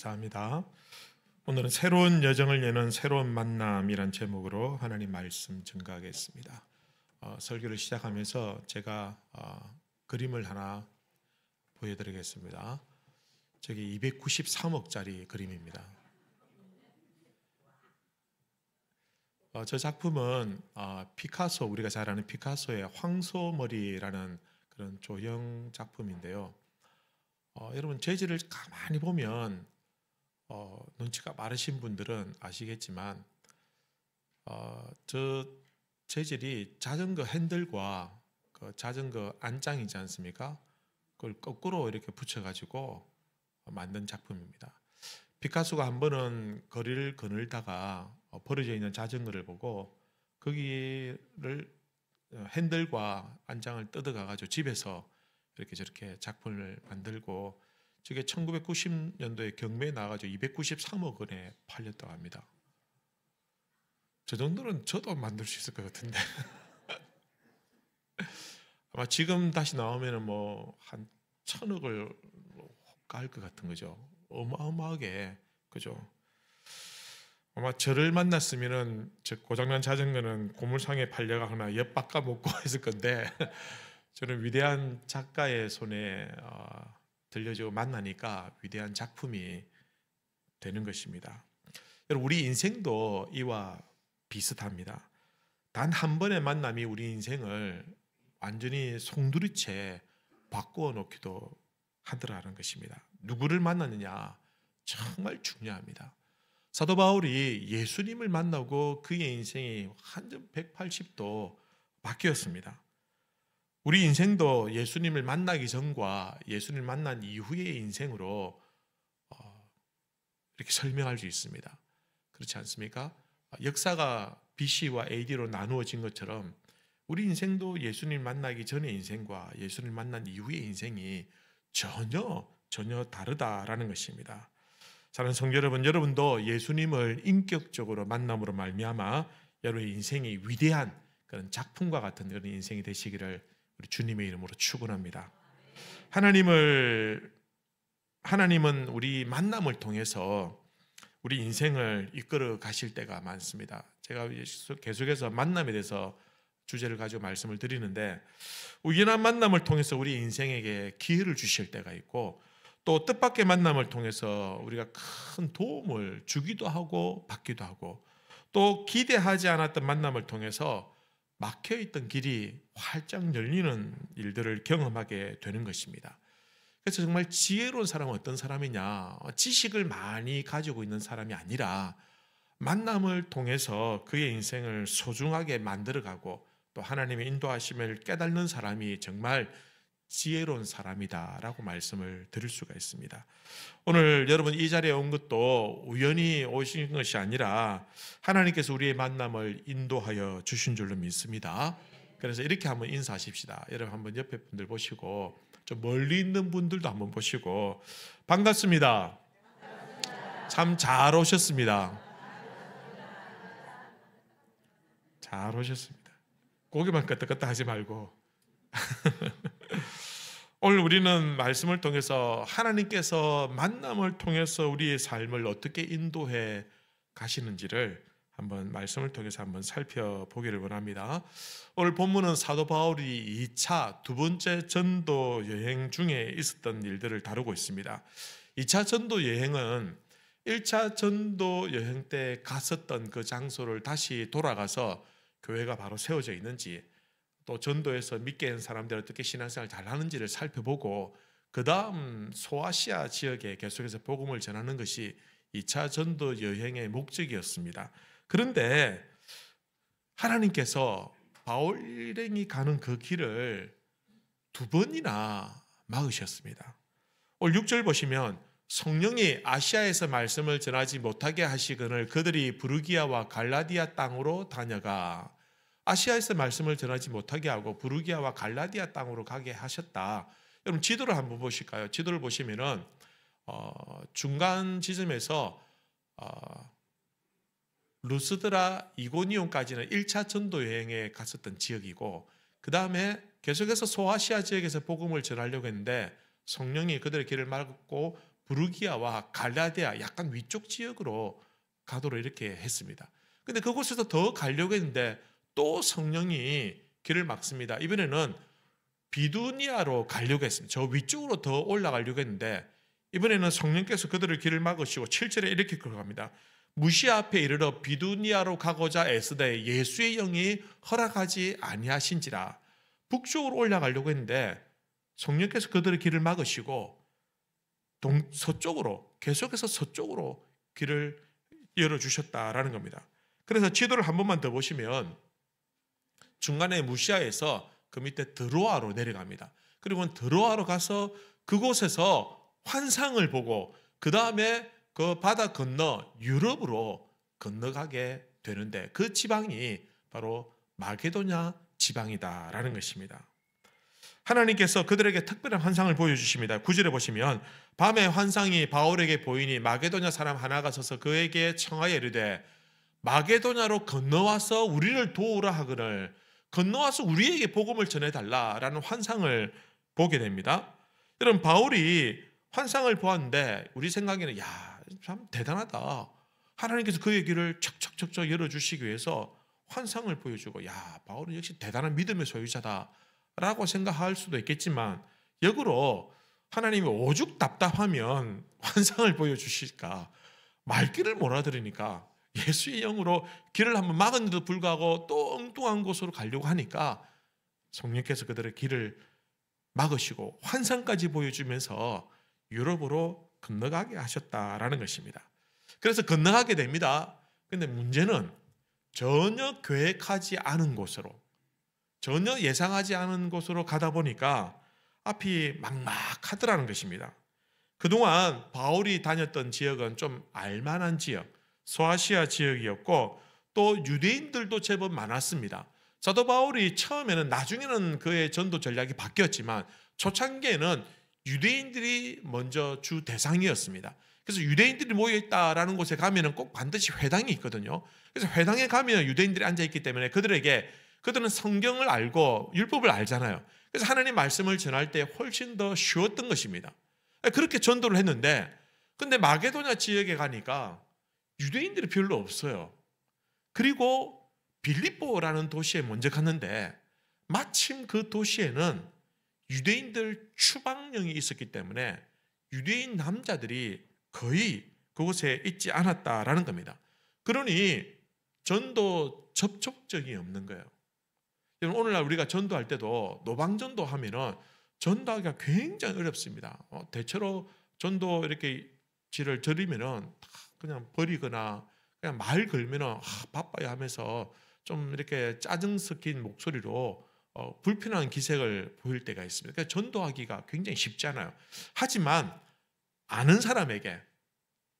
감사합니다. 오늘은 새로운 여정을 여는 새로운 만남이란 제목으로 하나님 말씀 증거하겠습니다. 설교를 시작하면서 제가 그림을 하나 보여드리겠습니다. 저기 293억짜리 그림입니다. 저 작품은 피카소, 우리가 잘 아는 피카소의 황소머리라는 그런 조형 작품인데요. 여러분 재질을 가만히 보면 눈치가 빠르신 분들은 아시겠지만 저 재질이 자전거 핸들과 그 자전거 안장이지 않습니까? 그걸 거꾸로 이렇게 붙여가지고 만든 작품입니다. 피카소가 한 번은 거리를 거닐다가 버려져 있는 자전거를 보고 거기를 핸들과 안장을 뜯어가가지고 집에서 이렇게 저렇게 작품을 만들고 저게 1990년도에 경매에 나와가지고 293억 원에 팔렸다고 합니다. 저 정도는 저도 만들 수 있을 것 같은데 아마 지금 다시 나오면은 뭐 한 1000억을 갈 것 같은 거죠. 어마어마하게, 그죠? 아마 저를 만났으면은 저 고장난 자전거는 고물상에 팔려가거나 엿 바꿔 먹고 했을 건데 저는 위대한 작가의 손에 들려주고 만나니까 위대한 작품이 되는 것입니다. 여러분, 우리 인생도 이와 비슷합니다. 단 한 번의 만남이 우리 인생을 완전히 송두리째 바꾸어 놓기도 하더라는 것입니다. 누구를 만났느냐 정말 중요합니다. 사도 바울이 예수님을 만나고 그의 인생이 완전 180도 바뀌었습니다. 우리 인생도 예수님을 만나기 전과 예수님을 만난 이후의 인생으로 이렇게 설명할 수 있습니다. 그렇지 않습니까? 역사가 BC와 AD로 나누어진 것처럼 우리 인생도 예수님 만나기 전의 인생과 예수님 만난 이후의 인생이 전혀 다르다라는 것입니다. 사랑하는 성도 여러분, 여러분도 예수님을 인격적으로 만남으로 말미암아 여러분의 인생이 위대한 그런 작품과 같은 그런 인생이 되시기를 우리 주님의 이름으로 축원합니다. 하나님은 우리 만남을 통해서 우리 인생을 이끌어 가실 때가 많습니다. 제가 계속해서 만남에 대해서 주제를 가지고 말씀을 드리는데 우연한 만남을 통해서 우리 인생에게 기회를 주실 때가 있고 또 뜻밖의 만남을 통해서 우리가 큰 도움을 주기도 하고 받기도 하고 또 기대하지 않았던 만남을 통해서 막혀있던 길이 활짝 열리는 일들을 경험하게 되는 것입니다. 그래서 정말 지혜로운 사람은 어떤 사람이냐, 지식을 많이 가지고 있는 사람이 아니라 만남을 통해서 그의 인생을 소중하게 만들어가고 또 하나님의 인도하심을 깨닫는 사람이 정말 지혜로운 사람이다라고 말씀을 드릴 수가 있습니다. 오늘 여러분 이 자리에 온 것도 우연히 오신 것이 아니라 하나님께서 우리의 만남을 인도하여 주신 줄로 믿습니다. 그래서 이렇게 한번 인사하십시다. 여러분 한번 옆에 분들 보시고 좀 멀리 있는 분들도 한번 보시고 반갑습니다. 참 잘 오셨습니다. 잘 오셨습니다. 고개만 끄덕끄덕 하지 말고 오늘 우리는 말씀을 통해서 하나님께서 만남을 통해서 우리의 삶을 어떻게 인도해 가시는지를 한번 말씀을 통해서 한번 살펴보기를 원합니다. 오늘 본문은 사도 바울이 2차 두 번째 전도 여행 중에 있었던 일들을 다루고 있습니다. 2차 전도 여행은 1차 전도 여행 때 갔었던 그 장소를 다시 돌아가서 교회가 바로 세워져 있는지 또 전도에서 믿게 한 사람들이 어떻게 신앙생활을 잘하는지를 살펴보고 그 다음 소아시아 지역에 계속해서 복음을 전하는 것이 2차 전도 여행의 목적이었습니다. 그런데 하나님께서 바울 일행이 가는 그 길을 두 번이나 막으셨습니다. 오늘 6절 보시면 성령이 아시아에서 말씀을 전하지 못하게 하시거늘 그들이 부르기아와 갈라디아 땅으로 다녀가. 아시아에서 말씀을 전하지 못하게 하고 부르기아와 갈라디아 땅으로 가게 하셨다. 여러분 지도를 한번 보실까요? 지도를 보시면은 중간 지점에서 루스드라 이고니온까지는 1차 전도 여행에 갔었던 지역이고 그 다음에 계속해서 소아시아 지역에서 복음을 전하려고 했는데 성령이 그들의 길을 막고 부르기아와 갈라디아 약간 위쪽 지역으로 가도록 이렇게 했습니다. 근데 그곳에서 더 가려고 했는데 또 성령이 길을 막습니다. 이번에는 비두니아로 가려고 했습니다. 저 위쪽으로 더 올라가려고 했는데 이번에는 성령께서 그들을 길을 막으시고 7절에 이렇게 걸어갑니다. 무시아 앞에 이르러 비두니아로 가고자 애쓰되 예수의 영이 허락하지 아니하신지라. 북쪽으로 올라가려고 했는데 성령께서 그들의 길을 막으시고 서쪽으로 계속해서 서쪽으로 길을 열어주셨다라는 겁니다. 그래서 지도를 한 번만 더 보시면 중간에 무시아에서 그 밑에 드로아로 내려갑니다. 그리고 드로아로 가서 그곳에서 환상을 보고 그 다음에 그 바다 건너 유럽으로 건너가게 되는데 그 지방이 바로 마게도냐 지방이다라는 것입니다. 하나님께서 그들에게 특별한 환상을 보여주십니다. 9절에 보시면 밤에 환상이 바울에게 보이니 마게도냐 사람 하나가 서서 그에게 청하여 이르되 마게도냐로 건너와서 우리를 도우라 하거늘 건너와서 우리에게 복음을 전해달라라는 환상을 보게 됩니다. 여러분 바울이 환상을 보았는데 우리 생각에는 야, 참 대단하다. 하나님께서 그의 길을 척척척척 열어주시기 위해서 환상을 보여주고 야, 바울은 역시 대단한 믿음의 소유자다라고 생각할 수도 있겠지만 역으로 하나님이 오죽 답답하면 환상을 보여주실까. 말귀를 못 알아들으니까 예수의 영으로 길을 한번 막았는데도 불구하고 또 엉뚱한 곳으로 가려고 하니까 성령께서 그들의 길을 막으시고 환상까지 보여주면서 유럽으로 건너가게 하셨다라는 것입니다. 그래서 건너가게 됩니다. 근데 문제는 전혀 계획하지 않은 곳으로 전혀 예상하지 않은 곳으로 가다 보니까 앞이 막막하더라는 것입니다. 그동안 바울이 다녔던 지역은 좀 알만한 지역, 소아시아 지역이었고 또 유대인들도 제법 많았습니다. 사도 바울이 처음에는 나중에는 그의 전도 전략이 바뀌었지만 초창기에는 유대인들이 먼저 주 대상이었습니다. 그래서 유대인들이 모여있다라는 곳에 가면은 꼭 반드시 회당이 있거든요. 그래서 회당에 가면 유대인들이 앉아있기 때문에 그들은 성경을 알고 율법을 알잖아요. 그래서 하나님 말씀을 전할 때 훨씬 더 쉬웠던 것입니다. 그렇게 전도를 했는데 근데 마게도냐 지역에 가니까 유대인들이 별로 없어요. 그리고 빌립보라는 도시에 먼저 갔는데 마침 그 도시에는 유대인들 추방령이 있었기 때문에 유대인 남자들이 거의 그곳에 있지 않았다라는 겁니다. 그러니 전도 접촉점이 없는 거예요. 오늘날 우리가 전도할 때도 노방전도 하면은 전도하기가 굉장히 어렵습니다. 대체로 전도 이렇게 지를 드리면은 그냥 버리거나 그냥 말 걸면은 바빠야 하면서 좀 이렇게 짜증 섞인 목소리로 불편한 기색을 보일 때가 있습니다. 그러니까 전도하기가 굉장히 쉽지 않아요. 하지만 아는 사람에게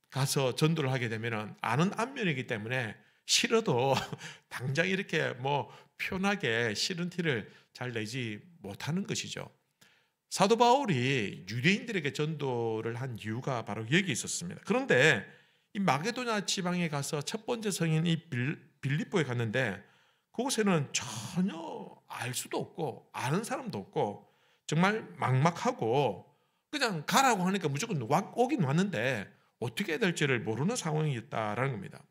가서 전도를 하게 되면은 아는 안면이기 때문에 싫어도 당장 이렇게 뭐 편하게 싫은 티를 잘 내지 못하는 것이죠. 사도 바울이 유대인들에게 전도를 한 이유가 바로 여기 있었습니다. 그런데 이 마게도냐 지방에 가서 첫 번째 성인 이 빌립보에 갔는데 그곳에는 전혀 알 수도 없고 아는 사람도 없고 정말 막막하고 그냥 가라고 하니까 무조건 오긴 왔는데 어떻게 해야 될지를 모르는 상황이었다라는 겁니다.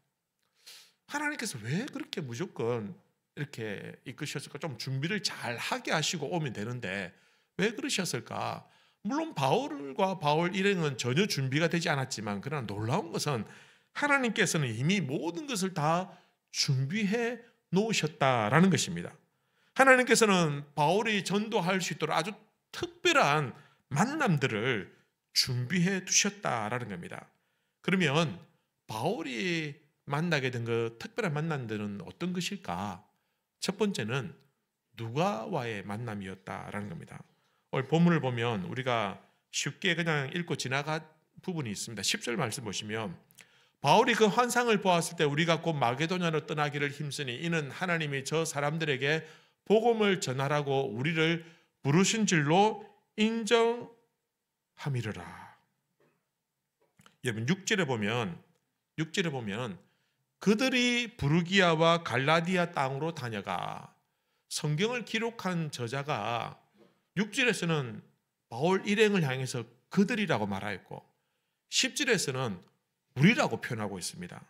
하나님께서 왜 그렇게 무조건 이렇게 이끄셨을까? 좀 준비를 잘 하게 하시고 오면 되는데 왜 그러셨을까? 물론 바울과 바울 일행은 전혀 준비가 되지 않았지만 그러나 놀라운 것은 하나님께서는 이미 모든 것을 다 준비해 놓으셨다라는 것입니다. 하나님께서는 바울이 전도할 수 있도록 아주 특별한 만남들을 준비해 두셨다라는 겁니다. 그러면 바울이 만나게 된 그 특별한 만남들은 어떤 것일까? 첫 번째는 누가와의 만남이었다라는 겁니다. 오늘 본문을 보면 우리가 쉽게 그냥 읽고 지나간 부분이 있습니다. 10절 말씀 보시면 바울이 그 환상을 보았을 때 우리가 곧 마게도냐로 떠나기를 힘쓰니 이는 하나님이 저 사람들에게 복음을 전하라고 우리를 부르신 줄로 인정함이르라. 여러분 6절에 보면 그들이 부르기아와 갈라디아 땅으로 다녀가 성경을 기록한 저자가 6절에서는 바울 일행을 향해서 그들이라고 말하였고 10절에서는 우리라고 표현하고 있습니다.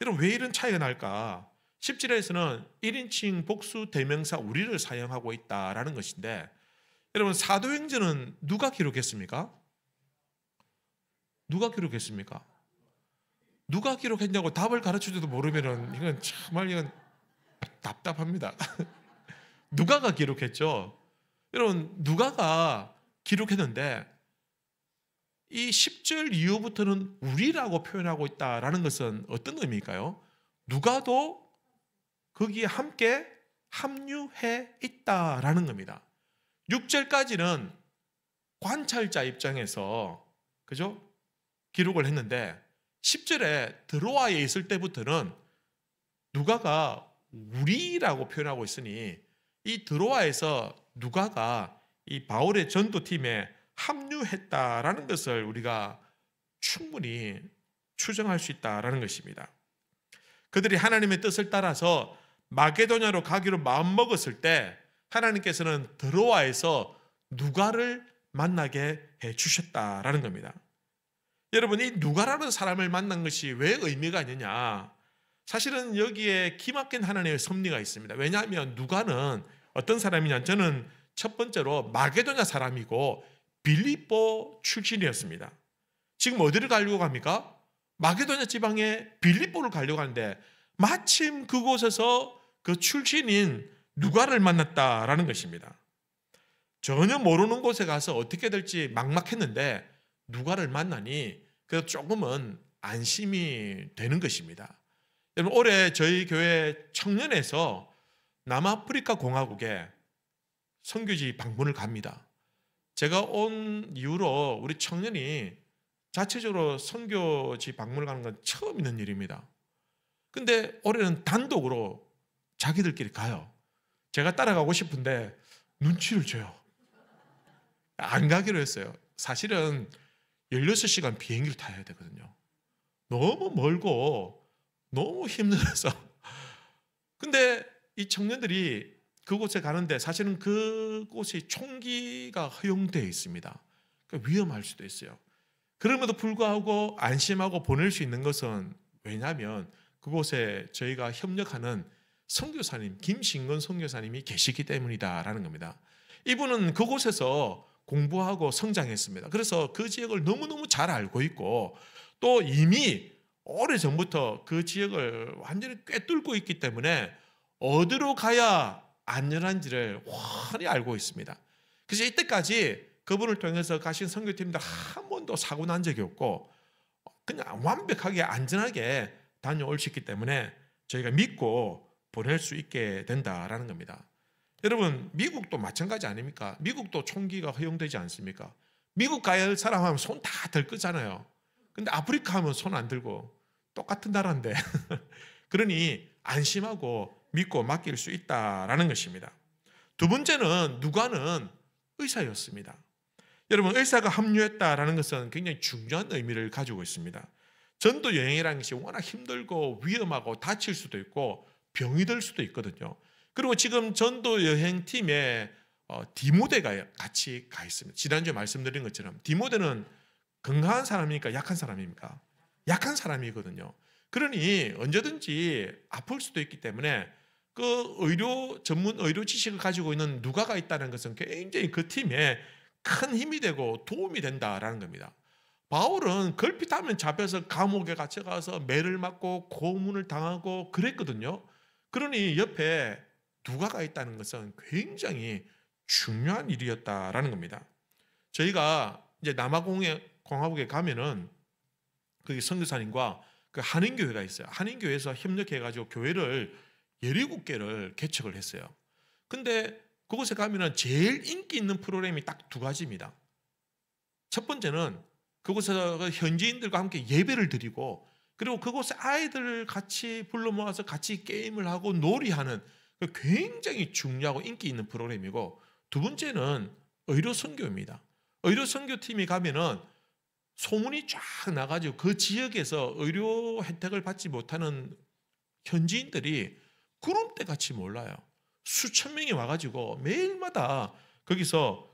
여러분, 왜 이런 차이가 날까? 10절에서는 1인칭 복수 대명사 우리를 사용하고 있다라는 것인데, 여러분, 사도행전은 누가 기록했습니까? 누가 기록했습니까? 누가 기록했냐고 답을 가르쳐줘도 모르면은 이건 정말 이건 답답합니다. 누가가 기록했죠. 여러분, 누가가 기록했는데 이 10절 이후부터는 우리라고 표현하고 있다라는 것은 어떤 의미일까요? 누가도 거기에 함께 합류해 있다라는 겁니다. 6절까지는 관찰자 입장에서 그죠? 기록을 했는데 10절에 드로아에 있을 때부터는 누가가 우리라고 표현하고 있으니 이 드로아에서 누가가 이 바울의 전도팀에 합류했다라는 것을 우리가 충분히 추정할 수 있다라는 것입니다. 그들이 하나님의 뜻을 따라서 마게도냐로 가기로 마음먹었을 때 하나님께서는 드로아에서 누가를 만나게 해주셨다라는 겁니다. 여러분, 이 누가라는 사람을 만난 것이 왜 의미가 있느냐? 사실은 여기에 기막힌 하나님의 섭리가 있습니다. 왜냐하면 누가는 어떤 사람이냐? 저는 첫 번째로 마게도냐 사람이고 빌립보 출신이었습니다. 지금 어디를 가려고 합니까? 마게도냐 지방에 빌립보를 가려고 하는데 마침 그곳에서 그 출신인 누가를 만났다라는 것입니다. 전혀 모르는 곳에 가서 어떻게 될지 막막했는데 누가를 만나니 그래도 조금은 안심이 되는 것입니다. 여러분, 올해 저희 교회 청년에서 남아프리카 공화국에 선교지 방문을 갑니다. 제가 온 이후로 우리 청년이 자체적으로 선교지 방문을 가는 건 처음 있는 일입니다. 근데 올해는 단독으로 자기들끼리 가요. 제가 따라가고 싶은데 눈치를 줘요. 안 가기로 했어요. 사실은 16시간 비행기를 타야 되거든요. 너무 멀고 너무 힘들어서. 근데 이 청년들이 그곳에 가는데 사실은 그곳이 총기가 허용되어 있습니다. 그러니까 위험할 수도 있어요. 그럼에도 불구하고 안심하고 보낼 수 있는 것은 왜냐하면 그곳에 저희가 협력하는 선교사님, 김신건 선교사님이 계시기 때문이다라는 겁니다. 이분은 그곳에서 공부하고 성장했습니다. 그래서 그 지역을 너무너무 잘 알고 있고 또 이미 오래전부터 그 지역을 완전히 꿰뚫고 있기 때문에 어디로 가야 안전한지를 훤히 알고 있습니다. 그래서 이때까지 그분을 통해서 가신 선교팀들 한 번도 사고 난 적이 없고 그냥 완벽하게 안전하게 다녀올 수 있기 때문에 저희가 믿고 보낼 수 있게 된다라는 겁니다. 여러분, 미국도 마찬가지 아닙니까? 미국도 총기가 허용되지 않습니까? 미국 가야 할 사람 하면 손 다 들 거잖아요. 근데 아프리카 하면 손 안 들고 똑같은 나라인데 그러니 안심하고 믿고 맡길 수 있다라는 것입니다. 두 번째는 누가는 의사였습니다. 여러분, 의사가 합류했다라는 것은 굉장히 중요한 의미를 가지고 있습니다. 전도 여행이라는 것이 워낙 힘들고 위험하고 다칠 수도 있고 병이 들 수도 있거든요. 그리고 지금 전도 여행팀에 디모데가 같이 가 있습니다. 지난주에 말씀드린 것처럼 디모데는 건강한 사람입니까? 약한 사람입니까? 약한 사람이거든요. 그러니 언제든지 아플 수도 있기 때문에 그 전문 의료 지식을 가지고 있는 누가가 있다는 것은 굉장히 그 팀에 큰 힘이 되고 도움이 된다라는 겁니다. 바울은 걸핏하면 잡혀서 감옥에 갇혀가서 매를 맞고 고문을 당하고 그랬거든요. 그러니 옆에 누가가 있다는 것은 굉장히 중요한 일이었다라는 겁니다. 저희가 이제 남아공화국에 가면은 거기 선교사님과 그 한인교회가 있어요. 한인교회에서 협력해가지고 교회를 17개를 개척을 했어요. 근데 그곳에 가면은 제일 인기 있는 프로그램이 딱 두 가지입니다. 첫 번째는 그곳에서 현지인들과 함께 예배를 드리고 그리고 그곳에 아이들을 같이 불러 모아서 같이 게임을 하고 놀이하는 굉장히 중요하고 인기 있는 프로그램이고 두 번째는 의료 선교입니다. 의료 선교팀이 가면은 소문이 쫙 나가지고 그 지역에서 의료 혜택을 받지 못하는 현지인들이 구름대 같이 몰라요. 수천 명이 와가지고 매일마다 거기서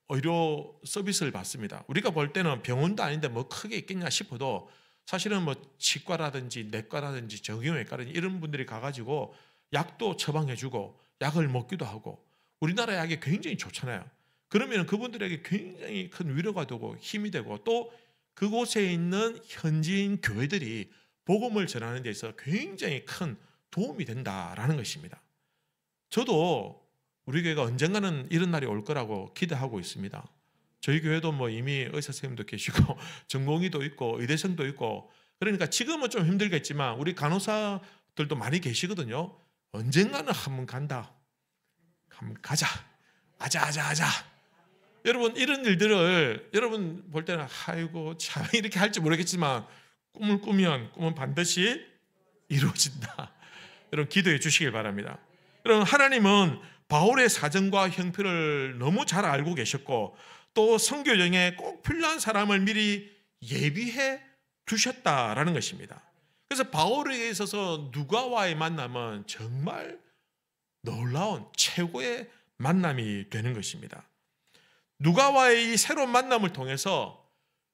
의료 서비스를 받습니다. 우리가 볼 때는 병원도 아닌데 뭐 크게 있겠냐 싶어도 사실은 뭐 치과라든지 내과라든지 정형외과라든지 이런 분들이 가가지고 약도 처방해주고 약을 먹기도 하고 우리나라 약이 굉장히 좋잖아요. 그러면 그분들에게 굉장히 큰 위로가 되고 힘이 되고 또 그곳에 있는 현지인 교회들이 복음을 전하는 데 있어서 굉장히 큰 도움이 된다라는 것입니다. 저도 우리 교회가 언젠가는 이런 날이 올 거라고 기대하고 있습니다. 저희 교회도 뭐 이미 의사 선생님도 계시고 전공의도 있고 의대생도 있고 그러니까 지금은 좀 힘들겠지만 우리 간호사들도 많이 계시거든요. 언젠가는 한번 간다. 한번 가자. 아자. 여러분 이런 일들을 여러분 볼 때는 아이고 참 이렇게 할지 모르겠지만 꿈을 꾸면 꿈은 반드시 이루어진다. 여러분 기도해 주시길 바랍니다. 여러분 하나님은 바울의 사정과 형편을 너무 잘 알고 계셨고 또 선교 여행에 꼭 필요한 사람을 미리 예비해 두셨다라는 것입니다. 그래서 바울에게 있어서 누가와의 만남은 정말 놀라운 최고의 만남이 되는 것입니다. 누가와의 이 새로운 만남을 통해서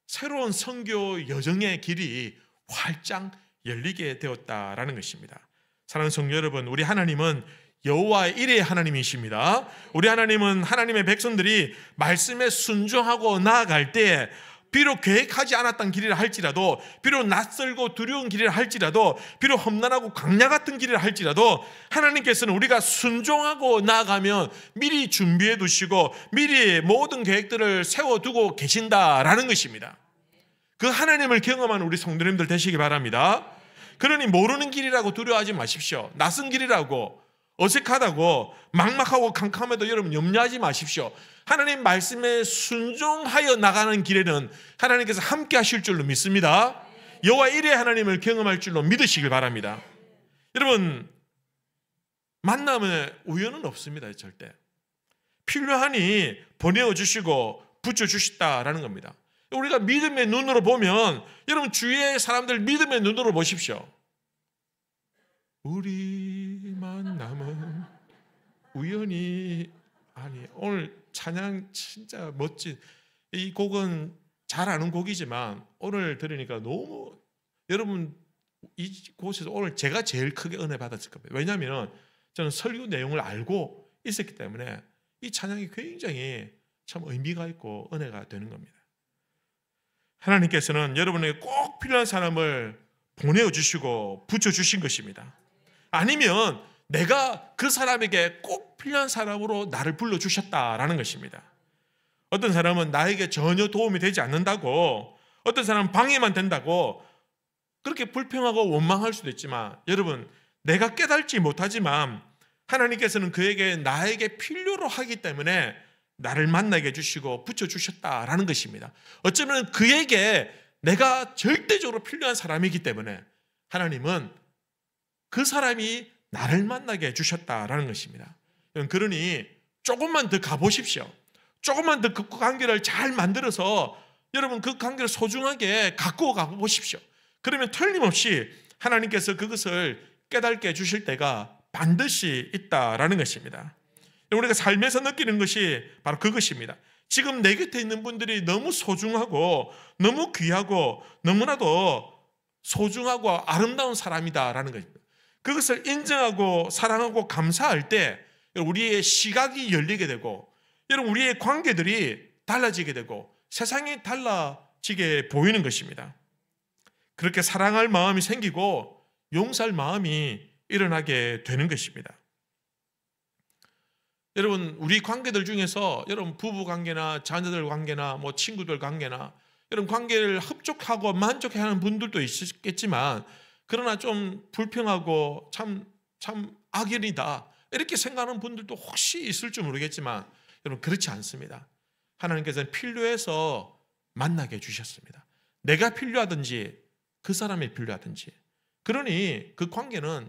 새로운 선교 여정의 길이 활짝 열리게 되었다라는 것입니다. 사랑하는 성도 여러분, 우리 하나님은 여호와의 일의 하나님이십니다. 우리 하나님은 하나님의 백성들이 말씀에 순종하고 나아갈 때 비록 계획하지 않았던 길이라 할지라도 비록 낯설고 두려운 길이라 할지라도 비록 험난하고 광야 같은 길이라 할지라도 하나님께서는 우리가 순종하고 나아가면 미리 준비해 두시고 미리 모든 계획들을 세워두고 계신다라는 것입니다. 그 하나님을 경험한 우리 성도님들 되시기 바랍니다. 그러니 모르는 길이라고 두려워하지 마십시오. 낯선 길이라고 어색하다고 막막하고 캄캄해도 여러분 염려하지 마십시오. 하나님 말씀에 순종하여 나가는 길에는 하나님께서 함께 하실 줄로 믿습니다. 여호와 일의 하나님을 경험할 줄로 믿으시길 바랍니다. 여러분 만남에 우연은 없습니다. 절대. 필요하니 보내어주시고 붙여주셨다라는 겁니다. 우리가 믿음의 눈으로 보면 여러분 주위의 사람들 믿음의 눈으로 보십시오. 우리 만남은 우연히 아니 오늘 찬양 진짜 멋진 이 곡은 잘 아는 곡이지만 오늘 들으니까 너무 여러분 이곳에서 오늘 제가 제일 크게 은혜 받았을 겁니다. 왜냐하면 저는 설교 내용을 알고 있었기 때문에 이 찬양이 굉장히 참 의미가 있고 은혜가 되는 겁니다. 하나님께서는 여러분에게 꼭 필요한 사람을 보내주시고 붙여주신 것입니다. 아니면 내가 그 사람에게 꼭 필요한 사람으로 나를 불러주셨다라는 것입니다. 어떤 사람은 나에게 전혀 도움이 되지 않는다고 어떤 사람은 방해만 된다고 그렇게 불평하고 원망할 수도 있지만 여러분 내가 깨달지 못하지만 하나님께서는 그에게 나에게 필요로 하기 때문에 나를 만나게 해주시고 붙여주셨다라는 것입니다. 어쩌면 그에게 내가 절대적으로 필요한 사람이기 때문에 하나님은 그 사람이 나를 만나게 해주셨다라는 것입니다. 그러니 조금만 더 가보십시오. 조금만 더 그 관계를 잘 만들어서 여러분 그 관계를 소중하게 갖고 가보십시오. 그러면 틀림없이 하나님께서 그것을 깨닫게 해주실 때가 반드시 있다라는 것입니다. 우리가 삶에서 느끼는 것이 바로 그것입니다. 지금 내 곁에 있는 분들이 너무 소중하고 너무 귀하고 너무나도 소중하고 아름다운 사람이다라는 것입니다. 그것을 인정하고 사랑하고 감사할 때 우리의 시각이 열리게 되고 여러분 우리의 관계들이 달라지게 되고 세상이 달라지게 보이는 것입니다. 그렇게 사랑할 마음이 생기고 용서할 마음이 일어나게 되는 것입니다. 여러분 우리 관계들 중에서 여러분 부부 관계나 자녀들 관계나 뭐 친구들 관계나 이런 관계를 흡족하고 만족해하는 분들도 있겠지만 그러나 좀 불평하고 참 악연이다 이렇게 생각하는 분들도 혹시 있을지 모르겠지만 여러분 그렇지 않습니다. 하나님께서는 필요해서 만나게 해주셨습니다. 내가 필요하든지 그 사람이 필요하든지 그러니 그 관계는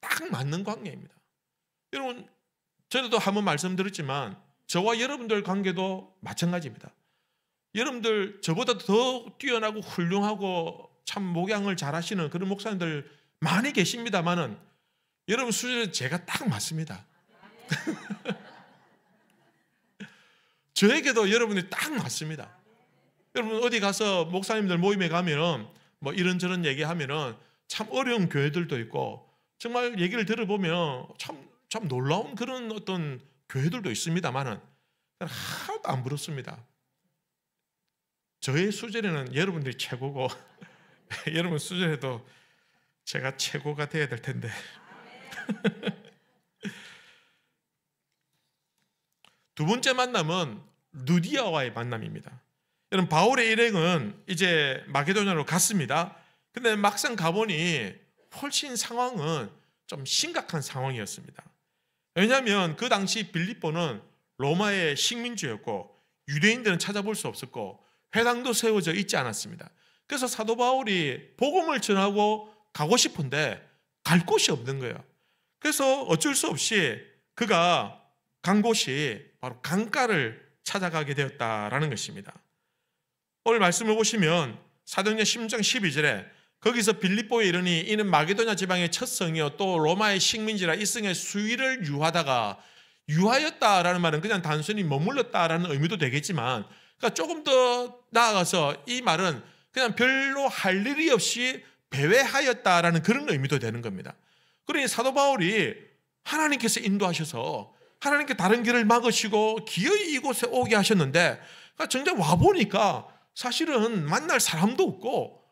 딱 맞는 관계입니다. 여러분 저도 한번 말씀드렸지만 저와 여러분들 관계도 마찬가지입니다. 여러분들 저보다 더 뛰어나고 훌륭하고 참 목양을 잘하시는 그런 목사님들 많이 계십니다만은 여러분 수준은 제가 딱 맞습니다. 저에게도 여러분이 딱 맞습니다. 여러분 어디 가서 목사님들 모임에 가면은 뭐 이런저런 얘기하면은 참 어려운 교회들도 있고 정말 얘기를 들어보면 참 놀라운 그런 어떤 교회들도 있습니다만은 하나도 안 부럽습니다. 저의 수준에는 여러분들이 최고고 여러분 수준에도 제가 최고가 돼야 될 텐데. 두 번째 만남은 루디아와의 만남입니다. 여러분 바울의 일행은 이제 마게도냐로 갔습니다. 근데 막상 가보니 훨씬 상황은 좀 심각한 상황이었습니다. 왜냐하면 그 당시 빌립보는 로마의 식민지였고 유대인들은 찾아볼 수 없었고 회당도 세워져 있지 않았습니다. 그래서 사도 바울이 복음을 전하고 가고 싶은데 갈 곳이 없는 거예요. 그래서 어쩔 수 없이 그가 간 곳이 바로 강가를 찾아가게 되었다라는 것입니다. 오늘 말씀을 보시면 사도행전 16장 12절에 거기서 빌립보에 이르니 이는 마게도냐 지방의 첫 성이요 또 로마의 식민지라 이 성의 수위를 유하다가 유하였다라는 말은 그냥 단순히 머물렀다라는 의미도 되겠지만 그러니까 조금 더 나아가서 이 말은 그냥 별로 할 일이 없이 배회하였다라는 그런 의미도 되는 겁니다. 그러니 사도 바울이 하나님께서 인도하셔서 하나님께 다른 길을 막으시고 기어이 이곳에 오게 하셨는데 그러니까 정작 와보니까 사실은 만날 사람도 없고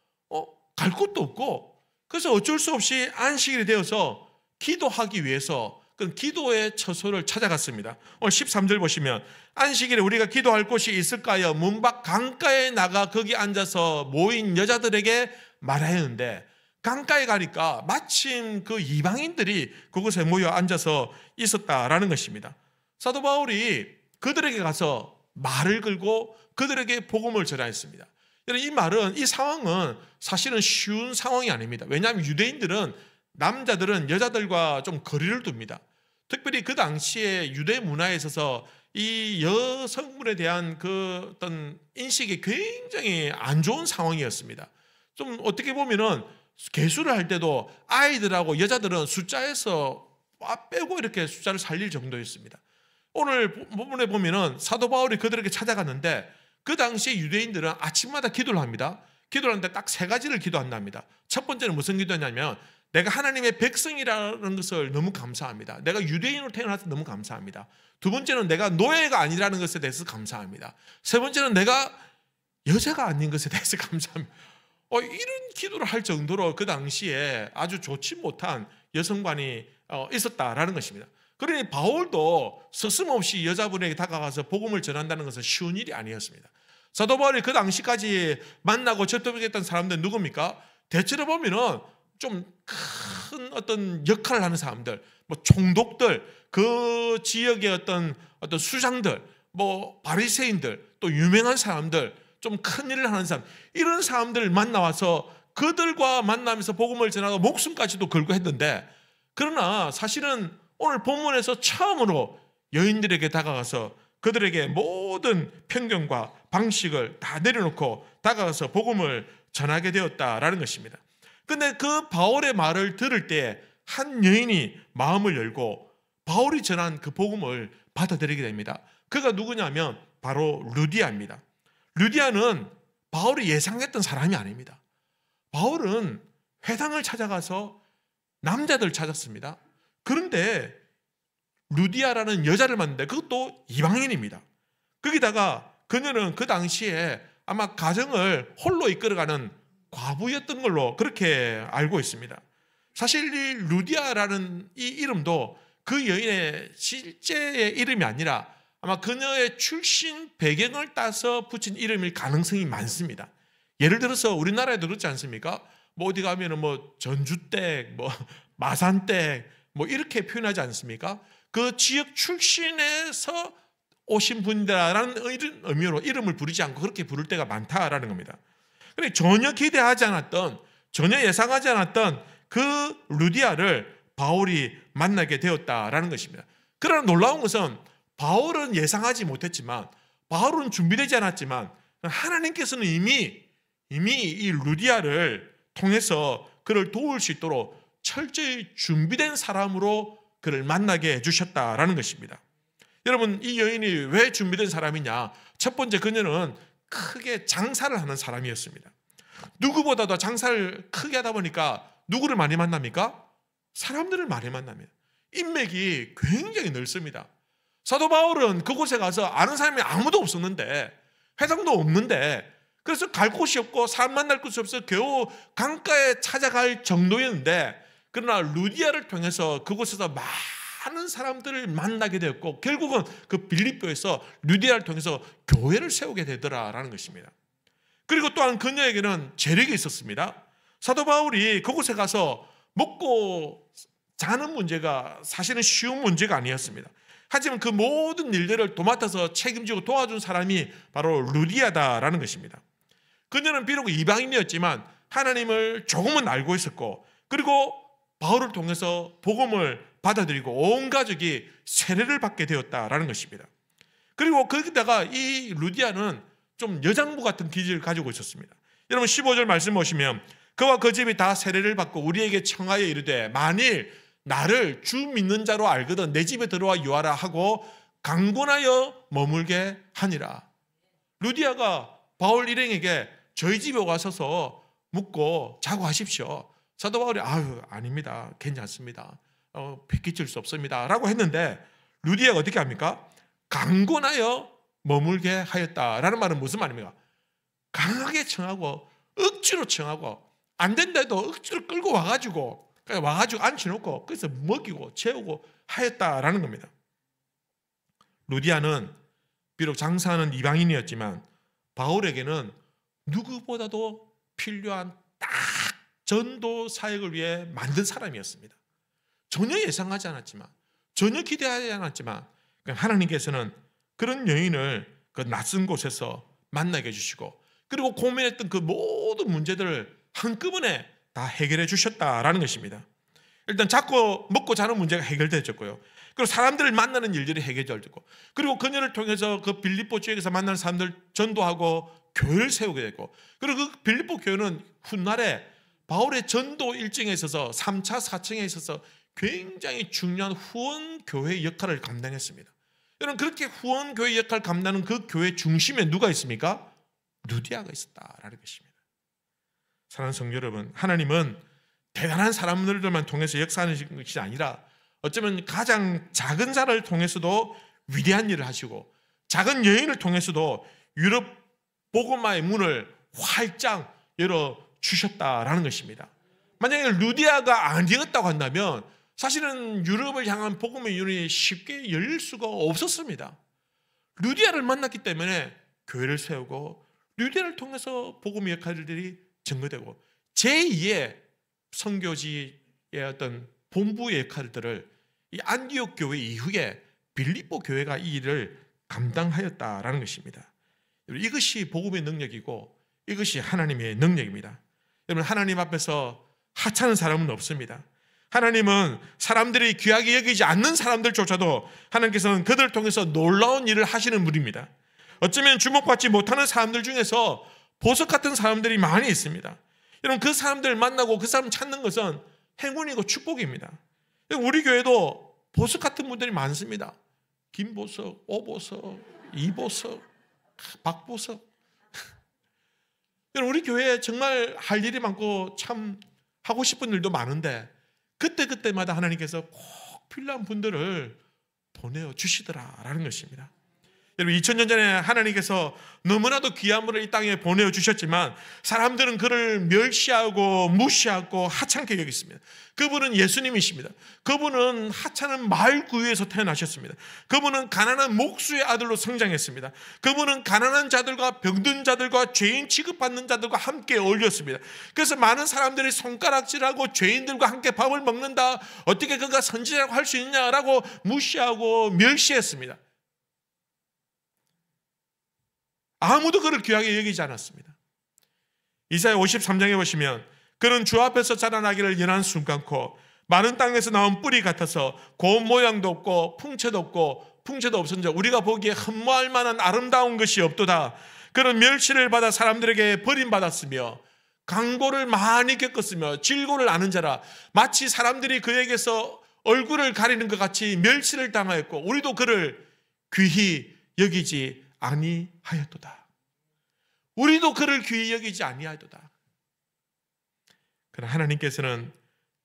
갈 곳도 없고 그래서 어쩔 수 없이 안식일이 되어서 기도하기 위해서 그 기도의 처소를 찾아갔습니다. 오늘 13절 보시면 안식일에 우리가 기도할 곳이 있을까요? 문 밖 강가에 나가 거기 앉아서 모인 여자들에게 말하였는데 강가에 가니까 마침 그 이방인들이 그곳에 모여 앉아서 있었다라는 것입니다. 사도 바울이 그들에게 가서 말을 걸고 그들에게 복음을 전하였습니다. 이 말은 이 상황은 사실은 쉬운 상황이 아닙니다. 왜냐하면 유대인들은 남자들은 여자들과 좀 거리를 둡니다. 특별히 그 당시에 유대 문화에 있어서 이 여성분에 대한 그 어떤 인식이 굉장히 안 좋은 상황이었습니다. 좀 어떻게 보면은 계수를 할 때도 아이들하고 여자들은 숫자에서 빼고 이렇게 숫자를 살릴 정도였습니다. 오늘 본문에 보면은 사도 바울이 그들에게 찾아갔는데 그 당시 유대인들은 아침마다 기도를 합니다. 기도를 하는데 딱 세 가지를 기도한답니다. 첫 번째는 무슨 기도냐면 내가 하나님의 백성이라는 것을 너무 감사합니다. 내가 유대인으로 태어나서 너무 감사합니다. 두 번째는 내가 노예가 아니라는 것에 대해서 감사합니다. 세 번째는 내가 여자가 아닌 것에 대해서 감사합니다. 이런 기도를 할 정도로 그 당시에 아주 좋지 못한 여성관이 있었다라는 것입니다. 그러니 바울도 서슴없이 여자분에게 다가가서 복음을 전한다는 것은 쉬운 일이 아니었습니다. 사도 바울이 그 당시까지 만나고 접촉했던 사람들은 누굽니까? 대체로 보면은 좀 큰 어떤 역할을 하는 사람들, 뭐 총독들, 그 지역의 어떤 수장들, 뭐 바리새인들, 또 유명한 사람들, 좀 큰 일을 하는 사람, 이런 사람들을 만나와서 그들과 만나면서 복음을 전하고 목숨까지도 걸고 했는데, 그러나 사실은 오늘 본문에서 처음으로 여인들에게 다가가서 그들에게 모든 편견과 방식을 다 내려놓고 다가가서 복음을 전하게 되었다라는 것입니다. 근데 그 바울의 말을 들을 때 한 여인이 마음을 열고 바울이 전한 그 복음을 받아들이게 됩니다. 그가 누구냐면 바로 루디아입니다. 루디아는 바울이 예상했던 사람이 아닙니다. 바울은 회당을 찾아가서 남자들 찾았습니다. 그런데 루디아라는 여자를 만났는데 그것도 이방인입니다. 거기다가 그녀는 그 당시에 아마 가정을 홀로 이끌어가는 과부였던 걸로 그렇게 알고 있습니다. 사실 이 루디아라는 이 이름도 그 여인의 실제의 이름이 아니라 아마 그녀의 출신 배경을 따서 붙인 이름일 가능성이 많습니다. 예를 들어서 우리나라에도 그렇지 않습니까? 뭐 어디 가면은 뭐 전주댁, 뭐 마산댁, 뭐 이렇게 표현하지 않습니까? 그 지역 출신에서 오신 분이다라는 의미로 이름을 부르지 않고 그렇게 부를 때가 많다라는 겁니다. 그런데 전혀 기대하지 않았던, 전혀 예상하지 않았던 그 루디아를 바울이 만나게 되었다라는 것입니다. 그러나 놀라운 것은 바울은 예상하지 못했지만, 바울은 준비되지 않았지만 하나님께서는 이미 이 루디아를 통해서 그를 도울 수 있도록 철저히 준비된 사람으로 그를 만나게 해주셨다라는 것입니다. 여러분, 이 여인이 왜 준비된 사람이냐? 첫 번째, 그녀는 크게 장사를 하는 사람이었습니다. 누구보다도 장사를 크게 하다 보니까 누구를 많이 만납니까? 사람들을 많이 만납니다. 인맥이 굉장히 넓습니다. 사도 바울은 그곳에 가서 아는 사람이 아무도 없었는데, 회당도 없는데, 그래서 갈 곳이 없고 사람 만날 곳이 없어서 겨우 강가에 찾아갈 정도였는데, 그러나 루디아를 통해서 그곳에서 많은 사람들을 만나게 되었고, 결국은 그 빌립보에서 루디아를 통해서 교회를 세우게 되더라라는 것입니다. 그리고 또한 그녀에게는 재력이 있었습니다. 사도 바울이 그곳에 가서 먹고 자는 문제가 사실은 쉬운 문제가 아니었습니다. 하지만 그 모든 일들을 도맡아서 책임지고 도와준 사람이 바로 루디아다라는 것입니다. 그녀는 비록 이방인이었지만 하나님을 조금은 알고 있었고, 그리고 바울을 통해서 복음을 받아들이고 온 가족이 세례를 받게 되었다라는 것입니다. 그리고 거기다가 이 루디아는 좀 여장부 같은 기질을 가지고 있었습니다. 여러분 15절 말씀 보시면, 그와 그 집이 다 세례를 받고 우리에게 청하여 이르되 만일 나를 주 믿는 자로 알거든 내 집에 들어와 유하라 하고 강권하여 머물게 하니라. 루디아가 바울 일행에게 저희 집에 와서서 묵고 자고 하십시오. 사도 바울이 아닙니다, 괜찮습니다, 베끼칠 수 없습니다 라고 했는데, 루디아가 어떻게 합니까? 강권하여 머물게 하였다라는 말은 무슨 말입니까? 강하게 청하고 억지로 청하고 안 된다도 억지로 끌고 와가지고 앉혀놓고 그래서 먹이고 재우고 하였다라는 겁니다. 루디아는 비록 장사하는 이방인이었지만 바울에게는 누구보다도 필요한 딱 전도 사역을 위해 만든 사람이었습니다. 전혀 예상하지 않았지만, 전혀 기대하지 않았지만 하나님께서는 그런 여인을 그 낯선 곳에서 만나게 해주시고, 그리고 고민했던 그 모든 문제들을 한꺼번에 다 해결해 주셨다라는 것입니다. 일단 자꾸 먹고 자는 문제가 해결되었고요. 그리고 사람들을 만나는 일들이 해결되었고, 그리고 그녀를 통해서 그 빌립보 지역에서 만나는 사람들 전도하고 교회를 세우게 됐고, 그리고 그 빌립보 교회는 훗날에 바울의 전도 일정에 있어서 3차, 4층에 있어서 굉장히 중요한 후원 교회 역할을 감당했습니다. 여러분, 그렇게 후원 교회 역할을 감당하는 그 교회 중심에 누가 있습니까? 루디아가 있었다라는 것입니다. 사랑하는 성도 여러분, 하나님은 대단한 사람들만 통해서 역사하는 것이 아니라 어쩌면 가장 작은 자를 통해서도 위대한 일을 하시고, 작은 여인을 통해서도 유럽 복음화의 문을 활짝 열어주셨다라는 것입니다. 만약에 루디아가 아니었다고 한다면 사실은 유럽을 향한 복음의 문이 쉽게 열릴 수가 없었습니다. 루디아를 만났기 때문에 교회를 세우고, 루디아를 통해서 복음의 역할들이 증거되고, 제2의 선교지의 어떤 본부의 역할들을 이 안디옥 교회 이후에 빌립보 교회가 이 일을 감당하였다라는 것입니다. 이것이 복음의 능력이고 이것이 하나님의 능력입니다. 여러분, 하나님 앞에서 하찮은 사람은 없습니다. 하나님은 사람들이 귀하게 여기지 않는 사람들조차도 하나님께서는 그들을 통해서 놀라운 일을 하시는 분입니다. 어쩌면 주목받지 못하는 사람들 중에서 보석 같은 사람들이 많이 있습니다. 여러분, 그 사람들을 만나고 그 사람 찾는 것은 행운이고 축복입니다. 우리 교회도 보석 같은 분들이 많습니다. 김보석, 오보석, 이보석, 박보석. 여러분, 우리 교회에 정말 할 일이 많고 참 하고 싶은 일도 많은데 그때그때마다 하나님께서 꼭 필요한 분들을 보내주시더라라는 것입니다. 여러분, 2000년 전에 하나님께서 너무나도 귀한 분을 이 땅에 보내주셨지만 사람들은 그를 멸시하고 무시하고 하찮게 여겼습니다. 그분은 예수님이십니다. 그분은 하찮은 말구유에서 태어나셨습니다. 그분은 가난한 목수의 아들로 성장했습니다. 그분은 가난한 자들과 병든 자들과 죄인 취급받는 자들과 함께 어울렸습니다. 그래서 많은 사람들이 손가락질하고 죄인들과 함께 밥을 먹는다, 어떻게 그가 선지자라고 할 수 있냐라고 무시하고 멸시했습니다. 아무도 그를 귀하게 여기지 않았습니다. 이사야 53장에 보시면 그는 주 앞에서 자라나기를 연한 순간코 마른 땅에서 나온 뿌리 같아서 고운 모양도 없고 풍채도 없고 풍채도 없은지 우리가 보기에 흠모할 만한 아름다운 것이 없도다. 그는 멸시를 받아 사람들에게 버림받았으며 강고를 많이 겪었으며 질고를 아는 자라. 마치 사람들이 그에게서 얼굴을 가리는 것 같이 멸시를 당하였고 우리도 그를 귀히 여기지 아니하였도다. 우리도 그를 귀히 여기지 아니하였도다. 그러나 하나님께서는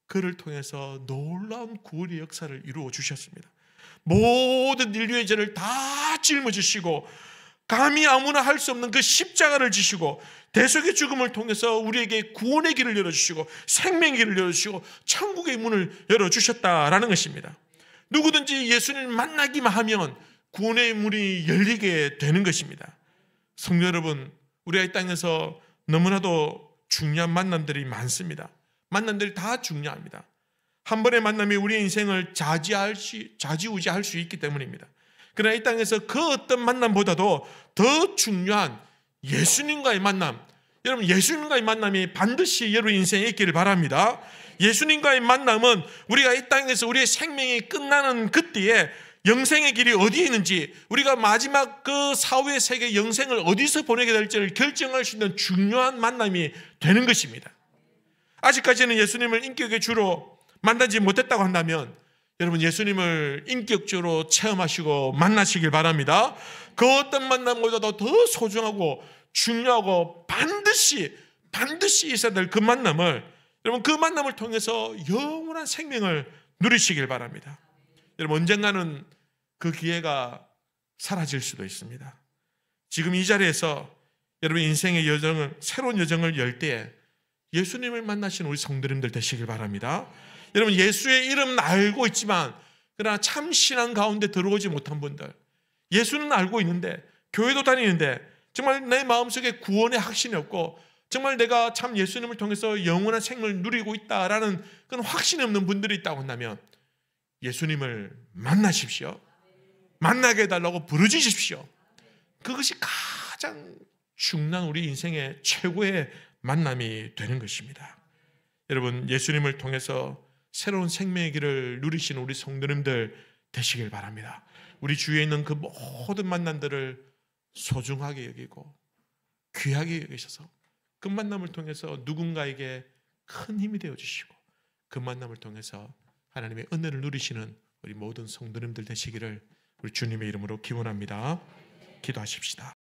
그를 통해서 놀라운 구원의 역사를 이루어 주셨습니다. 모든 인류의 죄를 다 짊어지시고 감히 아무나 할 수 없는 그 십자가를 지시고 대속의 죽음을 통해서 우리에게 구원의 길을 열어주시고 생명의 길을 열어주시고 천국의 문을 열어주셨다라는 것입니다. 누구든지 예수님을 만나기만 하면 구원의 문이 열리게 되는 것입니다. 성도 여러분, 우리가 이 땅에서 너무나도 중요한 만남들이 많습니다. 만남들이 다 중요합니다. 한 번의 만남이 우리의 인생을 좌지우지할 수 있기 때문입니다. 그러나 이 땅에서 그 어떤 만남보다도 더 중요한 예수님과의 만남, 여러분 예수님과의 만남이 반드시 여러분 인생에 있기를 바랍니다. 예수님과의 만남은 우리가 이 땅에서 우리의 생명이 끝나는 그때에 영생의 길이 어디에 있는지, 우리가 마지막 그 사후의 세계 영생을 어디서 보내게 될지를 결정할 수 있는 중요한 만남이 되는 것입니다. 아직까지는 예수님을 인격의 주로 만나지 못했다고 한다면 여러분 예수님을 인격적으로 체험하시고 만나시길 바랍니다. 그 어떤 만남보다도 더 소중하고 중요하고 반드시 있어야 될 그 만남을, 여러분 그 만남을 통해서 영원한 생명을 누리시길 바랍니다. 여러분 언젠가는 그 기회가 사라질 수도 있습니다. 지금 이 자리에서 여러분 인생의 여정을, 새로운 여정을 열 때 예수님을 만나시는 우리 성도님들 되시길 바랍니다. 여러분 예수의 이름은 알고 있지만 그러나 참 신앙 가운데 들어오지 못한 분들, 예수는 알고 있는데 교회도 다니는데 정말 내 마음속에 구원의 확신이 없고 정말 내가 참 예수님을 통해서 영원한 생명을 누리고 있다라는 그런 확신이 없는 분들이 있다고 한다면 예수님을 만나십시오. 만나게 해달라고 부르짖으십시오. 그것이 가장 중요한 우리 인생의 최고의 만남이 되는 것입니다. 여러분 예수님을 통해서 새로운 생명의 길을 누리시는 우리 성도님들 되시길 바랍니다. 우리 주위에 있는 그 모든 만남들을 소중하게 여기고 귀하게 여기셔서 그 만남을 통해서 누군가에게 큰 힘이 되어주시고 그 만남을 통해서 하나님의 은혜를 누리시는 우리 모든 성도님들 되시기를 우리 주님의 이름으로 기원합니다. 기도하십시다.